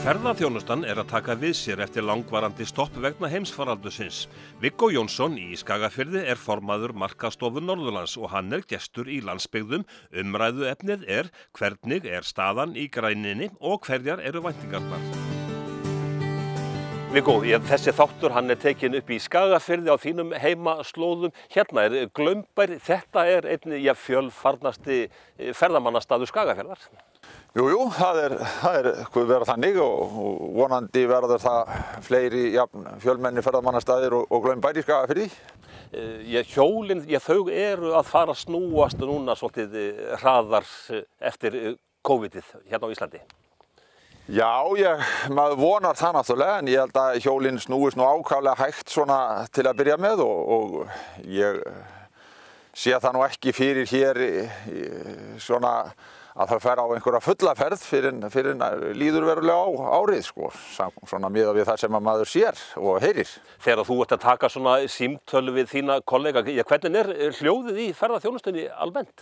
Ferðaþjónustan að taka við sér eftir langvarandi stopp vegna heimsfaraldursins. Viggó Jónsson í Skagafirði formaður Markaðsstofu Norðurlands og hann gestur í landsbyggðum. Umræðuefnið hvernig staðan í græninni og hverjar eru væntingarnar. Viggó, þessi þáttur hann tekinn upp í Skagafirði á þínum heimaslóðum. Hérna Glaumbær, þetta einn fjölfarnasti ferðamannastaður Skagafjarðar. Jú, það verður þannig og vonandi verður það fleiri fjölmenni ferðamannastaðir og Glaumbær í Skagafirði. Hjólin, þau eru að fara að snúast núna svolítið hraðar eftir COVID-ið hérna á Íslandi. Já, maður vonar það náttúrulega, en ég held að hjólin snúist ákaflega hægt svona til að byrja með og ég sé það ekki fyrir hér svona að það fer á einhverja fullaferð fyrir líður verulega á árið, svona miðað við það sem að maður sér og heyrir. Þegar þú ert að taka svona símtölu við þína kollega, hvernig hljóðið í ferðaþjónustunni almennt?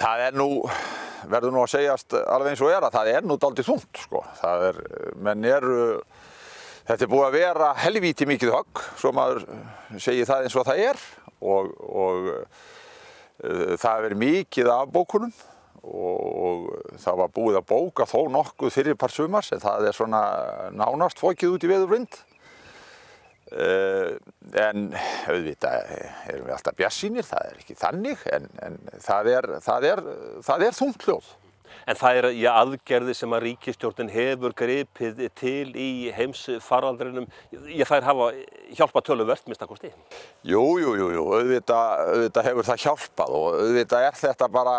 Það verður að segjast alveg eins og að það dálítið þungt, þetta búið að vera helvíti mikið högg, svo maður segir það eins og það og það verið mikið af bókunum og það var búið að bóka þó nokkuð fyrir par sumars, en það svona nánast fokið út í veðurblind. En auðvitað erum við alltaf bjartsýnir, það ekki þannig, en það þungt hljóð. En það aðgerðir sem að ríkisstjórnin hefur gripið til í heimsfaraldrinum, þær hafa hjálpað töluvert, minnsta kosti. Jú, auðvitað hefur það hjálpað og auðvitað þetta bara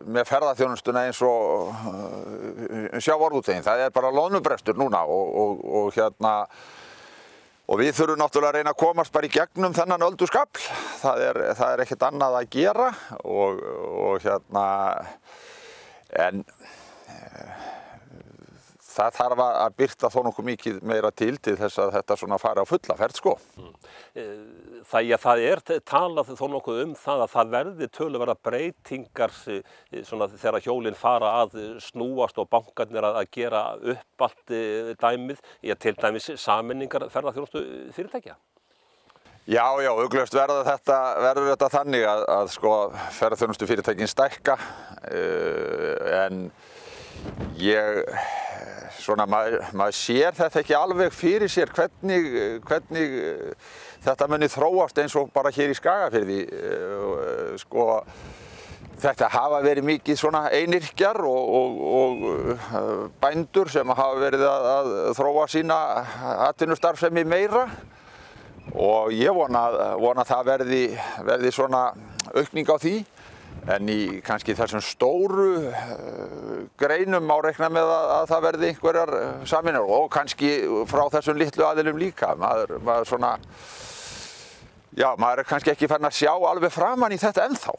með ferðaþjónustuna eins og sjávarútveginn, það bara loðnubrestur núna og við þurfum náttúrulega að reyna að komast bara í gegnum þennan ölduskafl, það ekkert annað að gera en það þarf að birta þó nokkuð mikið meira til þess að þetta svona fari á fulla ferð, Það talað þó nokkuð það að það verði töluverða breytingar svona þegar hjólin fara að snúast og bankarnir að gera upp allt dæmið, til dæmis sameiningar ferðaþjónustu fyrirtækja. Já, augljóst verður þetta þannig að ferðaþjónustu fyrirtækin stækka, en maður sér þetta ekki alveg fyrir sér hvernig þetta muni þróast eins og bara hér í Skagafirði. Þetta hafa verið mikið svona einyrkjar og bændur sem hafa verið að þróa sína atvinnustarfsemi meira. Og ég vona að það verði svona aukning á því, en í kannski þessum stóru greinum má reikna með að það verði einhverjar sameiningar og kannski frá þessum litlu aðilum líka. Maður kannski ekki farin að sjá alveg framan í þetta ennþá.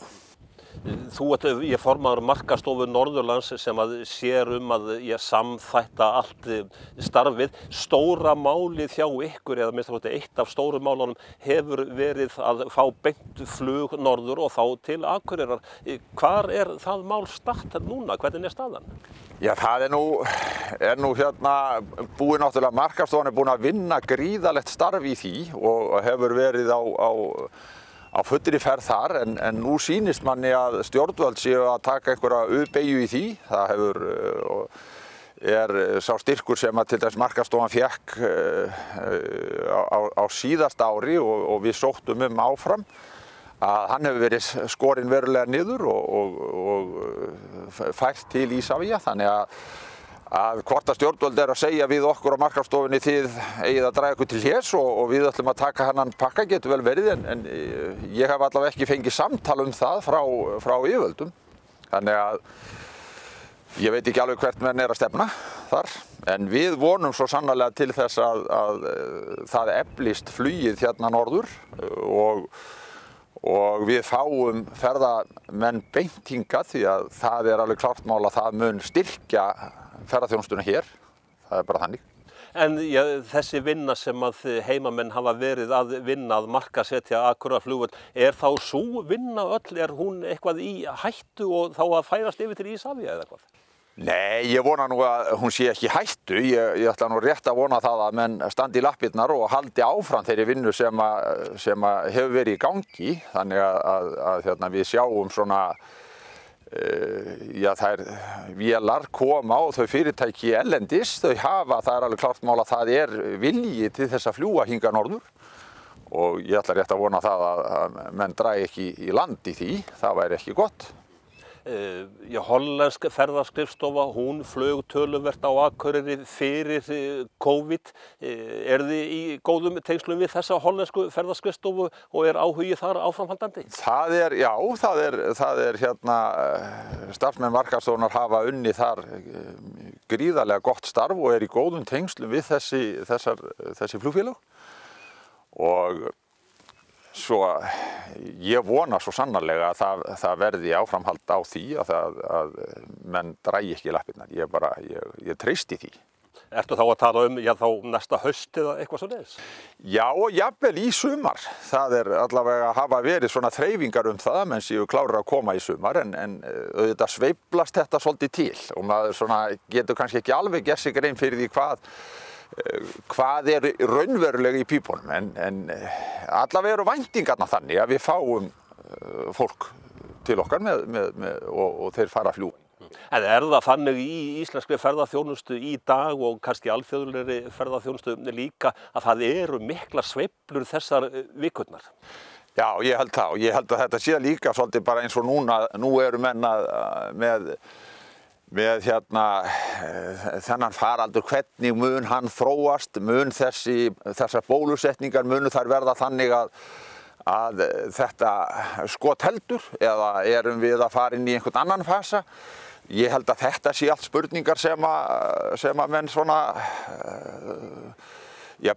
Þú formaður Markaðsstofu Norðurlands sem sér að samþætta allt starfið. Stóra málið hjá ykkur, eða minnst þetta eitt af stóru málunum, hefur verið að fá beint flug norður og þá til Akureyrar. Hvar það mál statt núna? Hvernig staðan? Já, það búið náttúrulega, Markaðsstofan búin að vinna gríðarlegt starf í því og hefur verið á fullri ferð þar, en nú sýnist manni að stjórnvöld séu að taka einhverja beygju í því. Það sá styrkur sem til dæmis Markaðsstofan fékk á síðasta ári og við sóttum áfram, að hann hefur verið skorinn verulega niður og fært til Ísafía, þannig að hvort að stjórnvöld að segja við okkur á Markaðsstofunni þið eigið að draga ykkur til hlés og við ætlum að taka hennan pakka, getur vel verið, en ég hef allavega ekki fengið samtal það frá yfirvöldum. Þannig að ég veit ekki alveg hvert menn að stefna þar, en við vonum svo sannarlega til þess að það eflist flugið hérna norður og við fáum ferðamenn beint hingað, því að það alveg klárt mál að það mun styrkja ferðaþjónustuna hér, það bara þannig. En þessi vinna sem að heimamenn hafa verið að vinna að markaðssetja Akureyrarflugvöll, þá sú vinna öll, hún eitthvað í hættu og þá að færast yfir til Isavia eða eitthvað? Nei, ég vona nú að hún sé ekki í hættu. Ég ætla nú rétt að vona það að menn standi í lappirnar og haldi áfram þeirri vinnu sem hefur verið í gangi. Þannig að við sjáum svona, þær vélar koma og þau fyrirtæki erlendis, þau hafa, það er alveg klárt mál að það er vilji til þess að fljúga hingað norður. Og ég ætla rétt að vona það að menn dragi ekki í land í því, það væri ekki gott. Hollensk ferðaskrifstofa, hún flög töluvert á Akureyri fyrir COVID. Þið í góðum tengslum við þessa hollensku ferðaskrifstofu og áhugi þar áframhaldandi? Það er starfsmenn markaðsstofunnar hafa unnið þar gríðarlega gott starf og í góðum tengslum við þessi flugfélög. Og svo ég vona svo sannarlega að það verði áframhald á því að menn dragi ekki í lappirnar. Ég treysti því. Ertu þá að tala þá næsta haust eða eitthvað svoleiðis? Já, og jafnvel í sumar. Það er allavega að hafa verið svona þreifingar það menn séu klárir að koma í sumar en auðvitað sveiflast þetta svolítið til og maður svona getur kannski ekki alveg gert sig grein fyrir því hvað er raunverulega í pípunum en allavega eru væntingarnar þannig að við fáum fólk til okkar og þeir fara að fljúga. En það þannig í íslenskri ferðaþjónustu í dag og kannski alþjóðlegri ferðaþjónustu líka að það eru miklar sveiflur þessar vikurnar? Já, ég held það og ég held að þetta sé líka svolítið bara eins og nú eru menn með þennan faraldur, hvernig mun hann þróast, mun þessar bólusetningar munu þær verða þannig að þetta heldur eða erum við að fara inn í einhvern annan fasa. Ég held að þetta sé allt spurningar sem að menn svona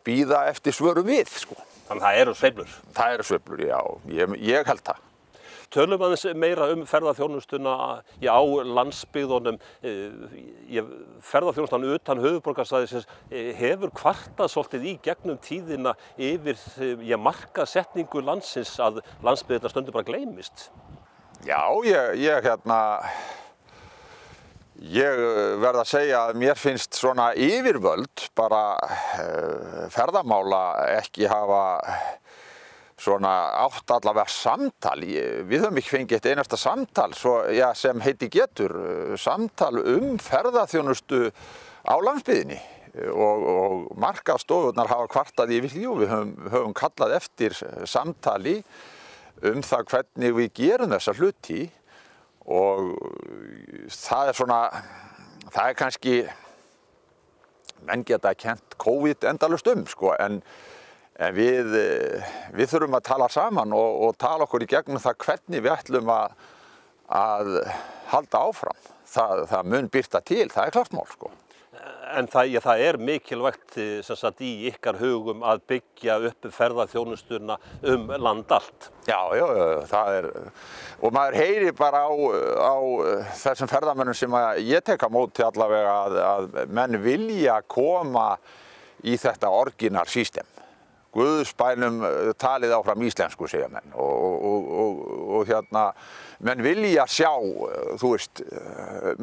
bíða eftir svörum við, sko. Þannig að það eru sveiflur? Það eru sveiflur, já, ég held það. Tölum aðeins meira ferðaþjónustuna á landsbyggðunum. Ferðaþjónustan utan höfuðborgarsvæðisins hefur kvartað svolítið í gegnum tíðina yfir markaðssetningu landsins að landsbyggðirnar stundum bara gleymist. Já, ég verð að segja að mér finnst svona yfirvöld bara ferðamála ekki hafa svona átt allavega samtal. Við höfum ekki fengið eitt einasta samtal sem heiti getur, samtal ferðaþjónustu á landsbyggðinni og markaðsstofurnar hafa kvartað yfir því og við höfum kallað eftir samtali það hvernig við gerum þessa hluti og það er kannski, menn geta kennt COVID endalaust sko, en við þurfum að tala saman og tala okkur í gegnum það hvernig við ætlum að halda áfram. Það mun birta til, það er klart mál, sko. En það er mikilvægt í ykkar hugum að byggja upp ferðaþjónustuna land allt. Já, það er, og maður heyrir bara á þessum ferðamönnum sem ég tek á móti allavega að menn vilja koma í þetta orginal system. Guðsbænum talið áfram íslensku, segja menn, og menn vilja sjá,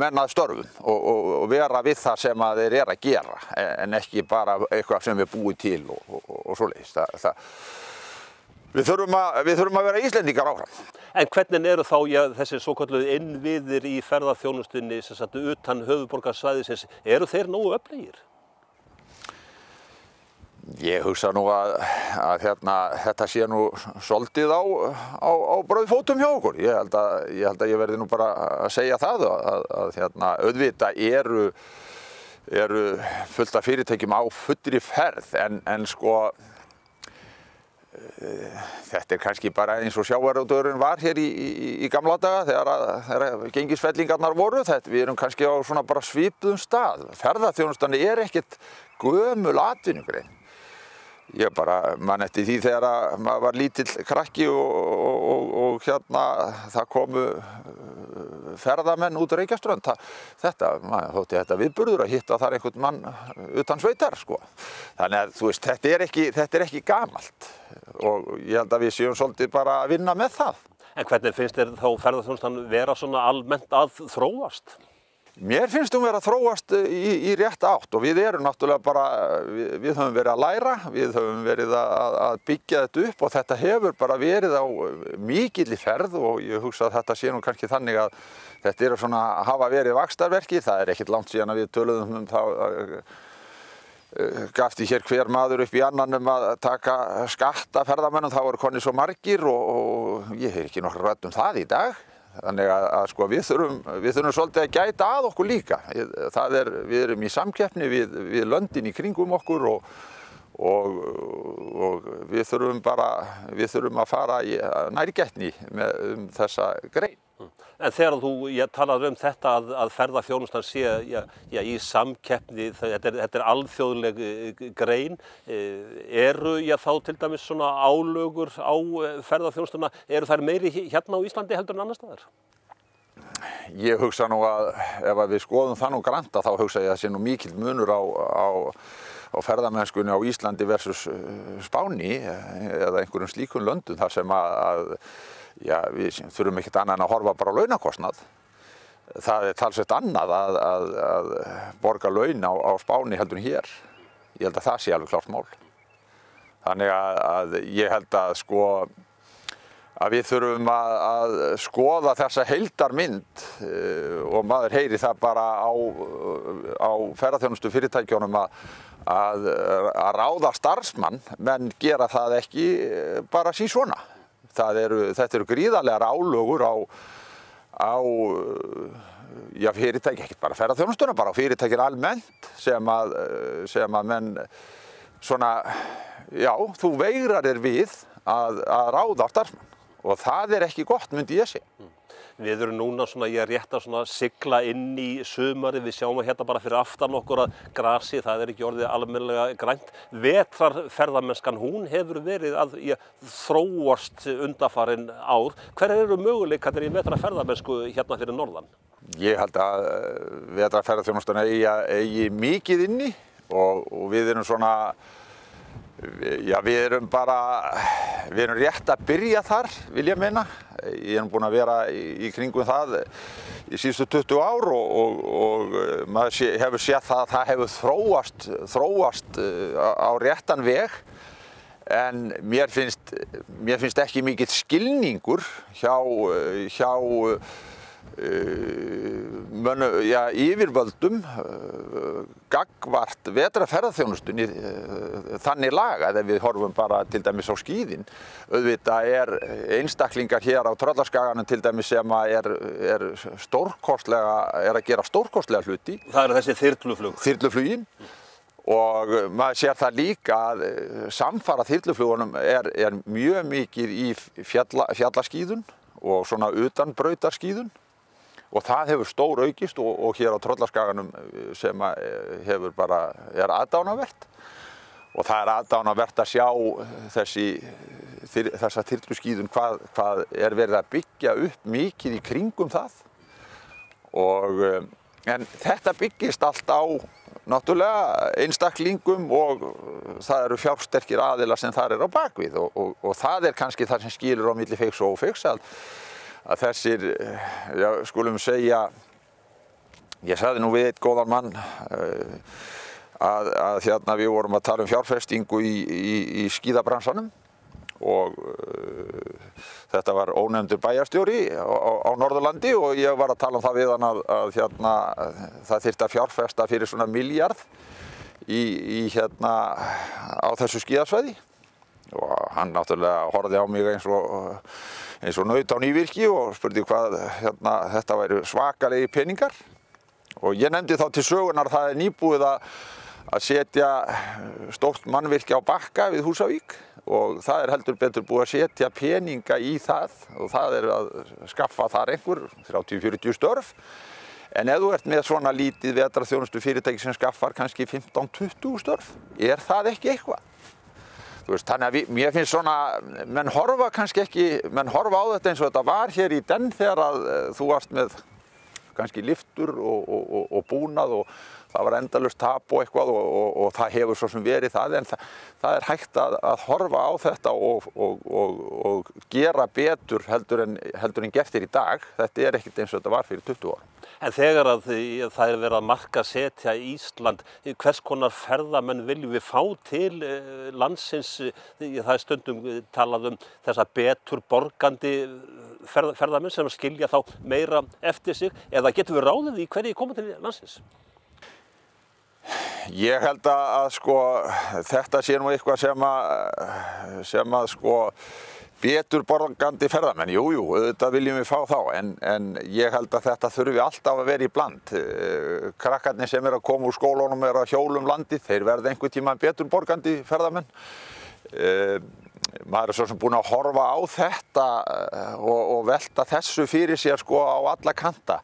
menn að störfum og vera við það sem að þeir að gera, en ekki bara eitthvað sem við búið til og svoleiðis. Við þurfum að vera Íslendingar áfram. En hvernig eru þá þessi svokölluðu innviðir í ferðaþjónustunni utan höfuðborgarsvæðisins, eru þeir nógu öflugir? Ég hugsa nú að þetta sé nú svolítið á brauðfótum hjá okkur. Ég held að ég verði nú bara að segja það að auðvitað eru fullt af fyrirtækjum á fullri ferð en sko þetta kannski bara eins og sjávarútvegurinn var hér í gamla daga þegar gengisfellingarnar voru. Við erum kannski á svona bara svipuðum stað. Ferðaþjónustan ekkert gömul atvinnugrein. Ég bara man eftir því þegar maður var lítill krakki og það komu ferðamenn út Reykjaströnd. Maður þótti þetta viðburður að hitta þar einhvern mann utan sveitar, sko. Þannig að þetta er ekki gamalt og ég held að við séum svolítið bara að vinna með það. En hvernig finnst þér þá ferðaþjónustan vera svona almennt að þróast? Mér finnst vera að þróast í rétt átt og við erum náttúrulega bara, við höfum verið að læra, við höfum verið að byggja þetta upp og þetta hefur bara verið á mikilli ferð og ég hugsa að þetta sé nú kannski þannig að þetta eru svona hafa verið vaxtarverki, það ekkert langt síðan að við töluðum þá gafti hér hver maður upp í annan að taka skatta ferðamönnum, þá eru konir svo margir og ég hef ekki nokkuð rætt það í dag. Þannig að sko við þurfum svolítið að gæta að okkur líka. Við erum í samkeppni við löndin í kringum okkur og við þurfum að fara í nærgætni þessa grein. En þegar þú talar þetta að ferðaþjónustan sé í samkeppni, þetta alþjóðleg grein, eru þá til dæmis svona álögur á ferðaþjónustuna, eru þær meiri hérna á Íslandi heldur en annars staðar? Ég hugsa nú að ef við skoðum það nú grannt þá hugsa ég að sé nú mikill munur á ferðamennskunni á Íslandi versus Spáni eða einhverjum slíkum löndum þar sem við þurfum ekkert annað en að horfa bara á launakostnað. Það talsvert annað að borga laun á Spáni heldur en hér. Ég held að það sé alveg klárt mál. Þannig að ég held að við þurfum að skoða þessa heildarmynd og maður heyri það bara á ferðaþjónustu fyrirtækjunum að ráða starfsmann, menn gera það ekki bara svona. Þetta eru gríðarlegar álögur á fyrirtæki, ekki bara ferðaþjónustuna, bara á fyrirtækin almennt sem að menn svona, þú veigrar þér við að ráða starfsmann og það ekki gott, myndi ég segja. Við erum núna rétt að sigla inn í sumarið, við sjáum hérna bara fyrir aftan okkur að grasið, það ekki orðið almennilega grænt. Vetrarferðamennskan, hún hefur verið að þróast undanfarin ár. Hverjar eru möguleikarnir í vetrarferðamennsku hérna fyrir norðan? Ég held að vetrarferðaþjónustan eigi mikið inni og við erum svona, við erum rétt að byrja þar, vil ég meina. Ég búinn að vera í kringum það í síðustu 20 ár og maður hefur séð að það hefur þróast á réttan veg en mér finnst ekki mikill skilningur hjá yfirvöldum gagnvart vetrarferðaþjónustunni þannig lagað ef við horfum bara til dæmis á skíðin. Auðvitað einstaklingar hér á Tröllaskaganum til dæmis sem er að gera stórkostlega hluti. Það eru þessi þyrluflugin. Og maður sér það líka að samfara þyrluflugunum er mjög mikið í fjallaskíðun og svona utanbrautarskíðun. Og það hefur stór aukist og hér á Tröllaskaganum sem er aðdánavert. Og það aðdánavert að sjá þessa þyrluskíðun hvað verið að byggja upp mikið í kringum það. En þetta byggist allt á náttúrulega einstaklingum og það eru fjársterkir aðilar sem þar á bakvið og það kannski það sem skilur á milli feigs og ófeigs að þessir, skulum segja, ég sagði nú við einn góðan mann að við vorum að tala fjárfestingu í skíðabransanum og þetta var ónefndur bæjarstjóri á Norðurlandi og ég var að tala það við hann að það þyrfti að fjárfesta fyrir svona milljarð á þessu skíðasvæði og hann náttúrulega horfði á mig eins og naut á nývirki og spurði hvað þetta væru svakalegi peningar og ég nefndi þá til sögunar að það nýbúið að setja stórt mannvirki á Bakka við Húsavík og það heldur betur búið að setja peninga í það og það að skaffa þar einhver 30-40 störf en ef þú ert með svona lítið vetrarþjónustu fyrirtæki sem skaffar kannski 15-20 störf, það ekki eitthvað? Þannig að mér finnst svona, menn horfa á þetta eins og þetta var hér í Den þegar að þú varst með kannski lyftur og búnað og það var endalaust tap og eitthvað og það hefur svo sem verið það, en það er hægt að horfa á þetta og gera betur heldur en gert í dag. Þetta er ekkert eins og þetta var fyrir 20 árum. En þegar að það er verið að markaðssetja Ísland, hvers konar ferðamenn viljum við fá til landsins? Það er stundum talað þessa betur borgandi ferðamenn sem skilja þá meira eftir sig, eða getum við ráðið í hverju koma til landsins? Ég held að sko, þetta sé nú eitthvað sem að sko betur borgandi ferðamenn, jú, auðvitað viljum við fá þá, en ég held að þetta þurfi alltaf að vera í bland. Krakkarnir sem að koma úr skólunum að hjólum landið, þeir verða einhvern tíma betur borgandi ferðamenn. Maður svo sem búinn að horfa á þetta og velta þessu fyrir sér sko á alla kanta.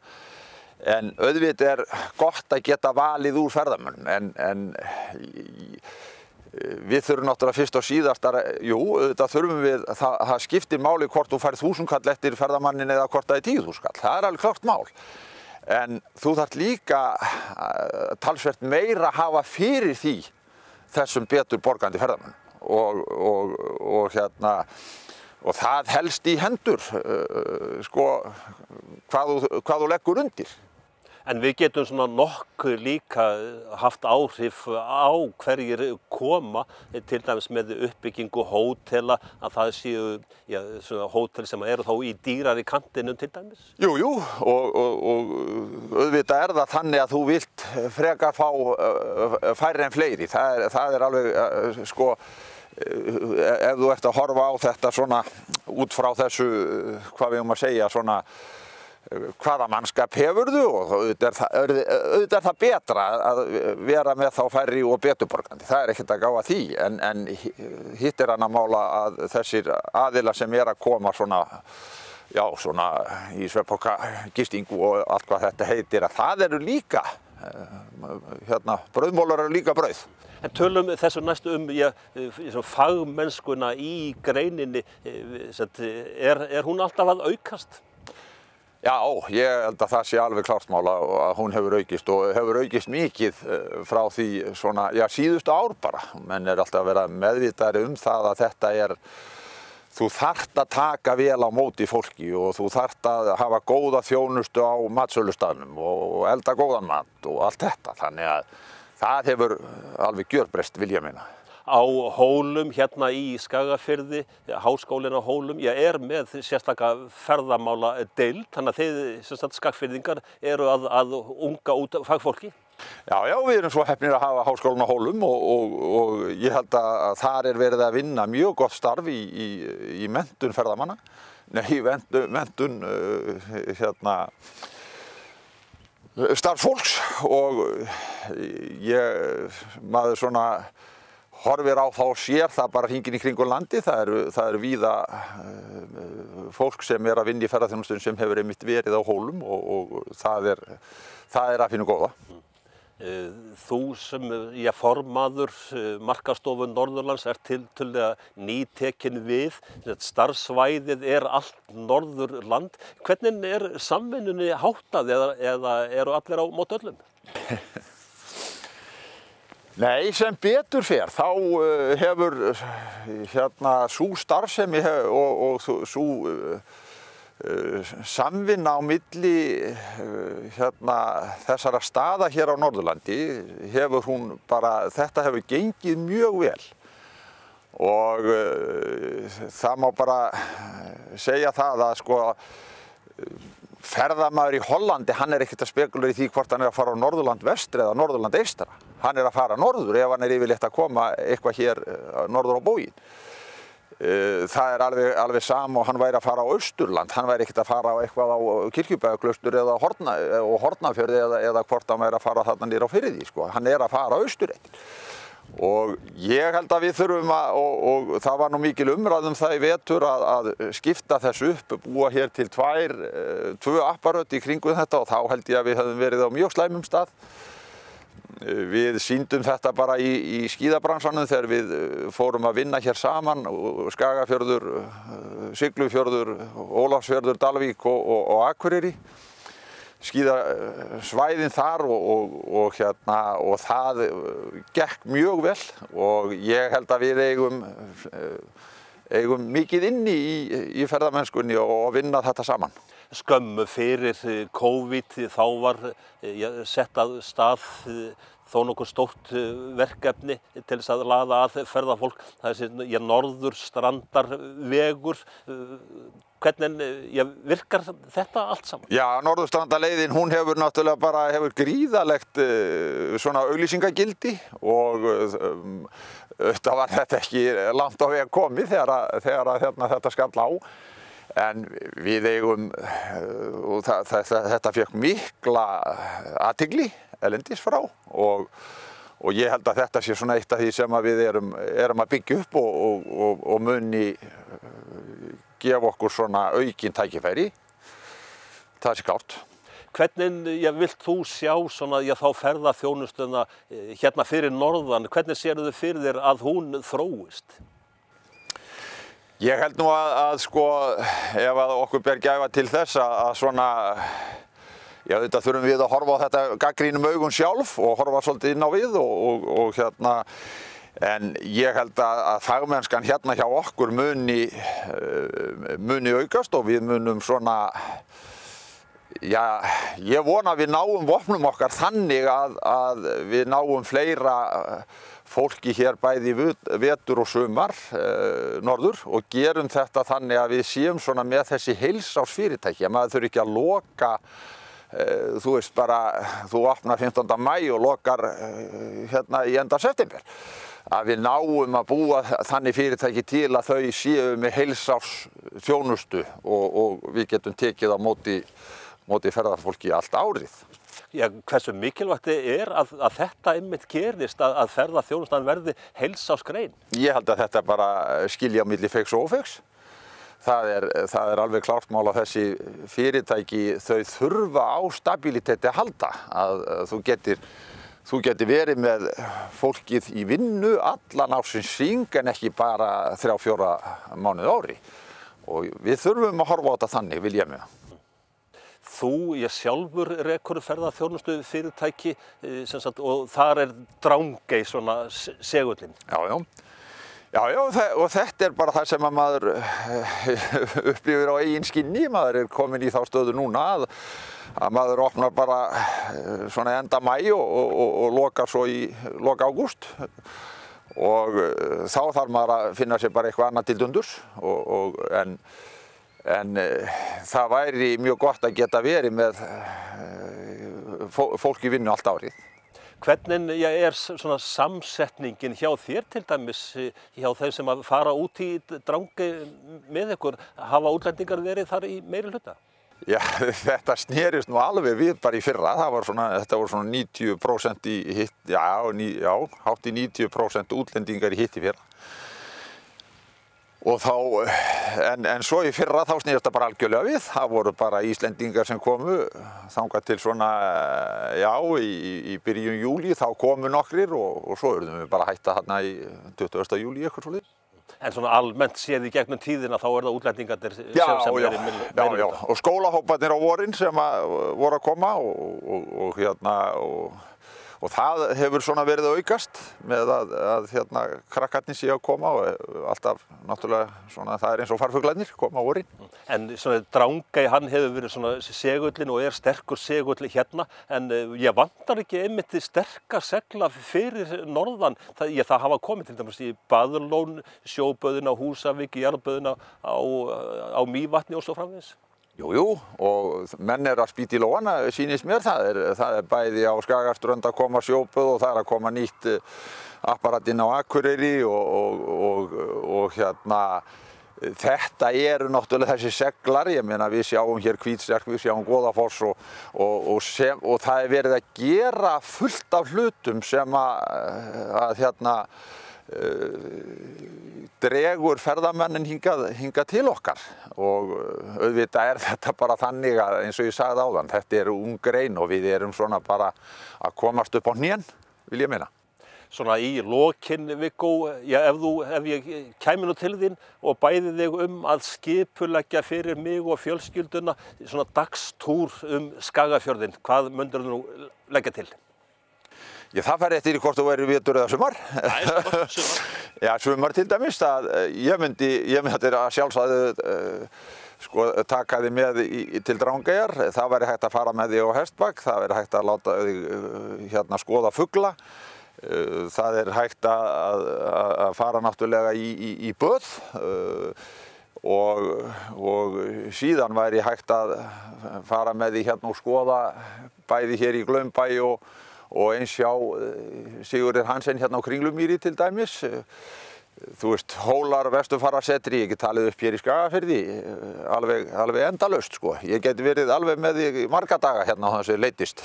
En auðvitað gott að geta valið úr ferðamönnum, en við þurfum náttúrulega fyrst og síðast auðvitað þurfum við, það skiptir máli hvort þú færð 1000 kall eftir ferðamannin eða hvort það er 10.000 kall. Það er alveg klart mál. En þú þarft líka talsvert meira að hafa fyrir því þessum betur borgandi ferðamenn og það helst í hendur sko hvað þú leggur undir. En við getum svona nokkuð líka haft áhrif á hverjir koma, til dæmis með uppbyggingu hótela, að það séu svona hótel sem eru þá í dýrari kantinum til dæmis? Jú, og auðvitað er það þannig að þú vilt frekar fá færri en fleiri. Það er alveg sko, ef þú ert að horfa á þetta svona út frá þessu, hvað við að segja, svona hvaða mannskap hefurðu, og auðvitað er það betra að vera með þá færri og beturborgandi. Það er ekkert að gá að því, en hitt er annað mála að þessir aðilar sem að koma svona í svefnpokagistingu og allt hvað þetta heitir, að það eru líka, brauðmólar eru líka brauð. En tölum þessu næstu fagmennskuna í greininni, er hún alltaf að aukast? Já, ég held að það sé alveg klart mál að hún hefur aukist og hefur aukist mikið frá því svona, síðustu ár bara. Menn er alltaf að vera meðvitaðri það að þetta þú þarft að taka vel á móti fólki og þú þarft að hafa góða þjónustu á matsölustaðnum og elda góðan mat og allt þetta. Þannig að það hefur alveg gjörbreyst, vil ég meina. Á Hólum, hérna í Skagafirði, háskólinn á Hólum, er með sérstaka ferðamála deild, þannig að þið skagfirðingar eru að unga út fagfólki? Já, við erum svo heppnir að hafa háskólinn á Hólum og ég held að þar er verið að vinna mjög gott starf í menntun ferðamanna, menntun starfsfólks, og maður svona horfir á þá og sér það bara hringinn í kringum landið. Það eru víða fólk sem að vinna í ferðaþjónustunni sem hefur einmitt verið á Hólum og það er að finna góða. Þú sem formaður markaðsstofu Norðurlands tiltölulega nýtekinn við, starfssvæðið er allt Norðurland. Hvernig er samvinnunni háttað eða eru allir á móti öllum? Nei, sem betur fer, þá hefur sú starfsemi og sú samvinna á milli þessara staða hér á Norðurlandi þetta hefur gengið mjög vel og það má bara segja það að sko ferðamaður í Hollandi, hann er ekkert að spekulera í því hvort hann er að fara á Norðurland vestra eða Norðurland eystra. Hann er að fara norður ef hann er yfirleitt að koma eitthvað hér norður á bóginn. Það er alveg sama og hann væri að fara á Austurland, hann væri ekkert að fara á eitthvað á Kirkjubæjarklaustur eða Hornafjörði eða hvort hann væri að fara þarna niður á Firði, sko. Hann er að fara á Austurreitt. Og ég held að við þurfum og það var nú mikil umræða það í vetur að skipta þessu upp, búa hér til tvö apparöt í kringum þetta, og þá held ég að við höfum verið á mjög slæmum stað. Við sýndum þetta bara í skíðabransanum þegar við fórum að vinna hér saman, Skagafjörður, Siglufjörður, Ólafsfjörður, Dalvík og Akureyri. skíðasvæðin þar og það gekk mjög vel og ég held að við eigum mikið inni í ferðamennskunni og vinna þetta saman. Skömmu fyrir COVID þá var sett að stað þó nokkuð stórt verkefni til þess að laða að ferðafólk. Það er Norðurstrandarvegur. Hvernig virkar þetta allt saman? Já, Norðurstrandarleiðin hún hefur náttúrulega bara gríðarlegt svona auglýsingagildi og auðvitað var þetta ekki langt á veg komið þegar þetta skall á. En við eigum, og þetta fékk mikla athygli erlendis frá og ég held að þetta sé svona eitt af því sem við erum að byggja upp og muni gefa okkur svona aukin tækifæri. Það sé klárt. Hvernig vilt þú sjá svona, þá ferðaþjónustuna hérna fyrir norðan, hvernig sérðu fyrir þér að hún þróist? Ég held nú að sko, ef að okkur ber gæfa til þess að svona, já þetta þurfum við að horfa á þetta gagnrýnum augum sjálf og horfa svolítið inn á við en ég held að fagmennskan hérna hjá okkur muni aukast og við munum svona, já, ég vona að við náum vopnum okkar þannig að við náum fleira fólki hér bæði vetur og sumar norður og gerum þetta þannig að við séum svona með þessi heilsársfyrirtæki að maður þurfi ekki að loka þú veist bara, þú opnar 15. maí og lokar hérna í enda september að við náum að búa þannig fyrirtæki til að þau séu með heilsársþjónustu og við getum tekið á móti ferðafólki allt árið. Já, hversu mikilvægt að þetta einmitt gerist að ferðaþjónustan verði heilsársgrein? Ég held að þetta bara skilja á milli feigs og ófeigs. Það er alveg klárt mál að þessi fyrirtæki þau þurfa á stabiliteti að halda. Að þú getur verið með fólkið í vinnu allan ársins hring en ekki bara 3-4 mánuði á ári. Og við þurfum að horfa á þetta þannig, vil ég meina. Ég sjálfur rekur ferðaþjónustu fyrirtæki og þar Drangey svona segullinn. Já, og þetta er bara það sem að maður upplifir á eigin skinni. Maður komin í þá stöðu núna að maður opnar bara svona enda maí og lokar svo í lok ágúst. Og þá þarf maður að finna sér bara eitthvað annað til dundurs en það væri mjög gott að geta verið með fólk í vinnu allt árið. Hvernig svona samsetningin hjá þér til dæmis, hjá þeim sem að fara út í Drangey með ykkur, hafa útlendingar verið þar í meiri hluta? Já, þetta snerist nú alveg við bara í fyrra, þetta voru svona 90% í hitt, hátt í 90% útlendingar í hitt í fyrra. Og þá, en svo í fyrra þá snerist það bara algjörlega við. Það voru bara Íslendingar sem komu þangað til svona, í byrjun júlí þá komu nokkrir og svo urðum við bara hætta þarna í 20. júlí eitthvað svoleiðis. En svona almennt séð í gegnum tíðina þá það útlendingarnir sem verið meiri hluta. Og skólahóparnir á vorin sem voru að koma og það hefur svona verið að aukast með að krakkarnir séu að koma og alltaf náttúrulega svona það eins og farfuglarnir koma á vorin. En svona Drangey hann hefur verið svona segullinn og sterkur segull hérna en ég vantar ekki einmitt sterka segla fyrir norðan. Það hafa komið til dæmis í Baðlón, sjóböðina á Húsavík, jarðböðina á Mývatni og svo framvegis. Jú, og menn að spýta í lóana, sýnist mér það er bæði á Skagaströnd að koma sjóböð og það að koma nýtt apparat inn á Akureyri og þetta eru náttúrulega þessi seglar, ég meina við sjáum hér Hvítstekk, við sjáum Goðafoss og það er verið að gera fullt af hlutum sem að dregur ferðamennin hingað til okkar og auðvitað þetta bara þannig að eins og ég sagði áðan, þetta ung grein og við erum svona bara að komast upp á hnén, vil ég meina. Svona í lokin, Viggó, já, ef ég kæmi nú til þín og bæði þig að skipuleggja fyrir mig og fjölskylduna svona dagstúr Skagafjörðinn, hvað myndirðu nú leggja til? Já, það fer eftir í hvort þú værir vetur eða sumar. Sumar. Já, sumar til dæmis, ég myndi að sjálfsagðu taka þig með til Drangeyjar, það væri hægt að fara með þig á Hestbak, það væri hægt að láta þig skoða fugla. Það hægt að fara náttúrulega í böð og síðan væri hægt að fara með því og skoða bæði hér í Glaumbæ og eins sjá Sigurður Hansen á Kringlumýri til dæmis. Þú veist, hólar Vesturfarasetri, ég get talið upp hér í Skagafirði, alveg endalaust sko. Ég geti verið alveg með því marga daga á þessu leitist.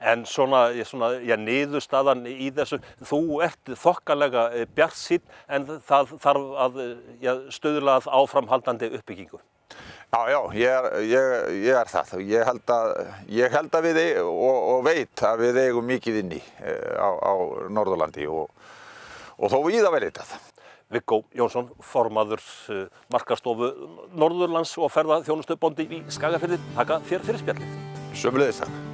En niðurstaðan í þessu, þú ert þokkalega bjartsýnn en það þarf að stuðla að áframhaldandi uppbyggingu. Já, ég er það. Ég held að við og veit að við eigum mikið inni á Norðurlandi og þó víða vel eitthvað. Viggó Jónsson, formaður markaðsstofu Norðurlands og ferðaþjónustubóndi í Skagafirði. Takk fyrir spjallið. Sömuleiðis takk.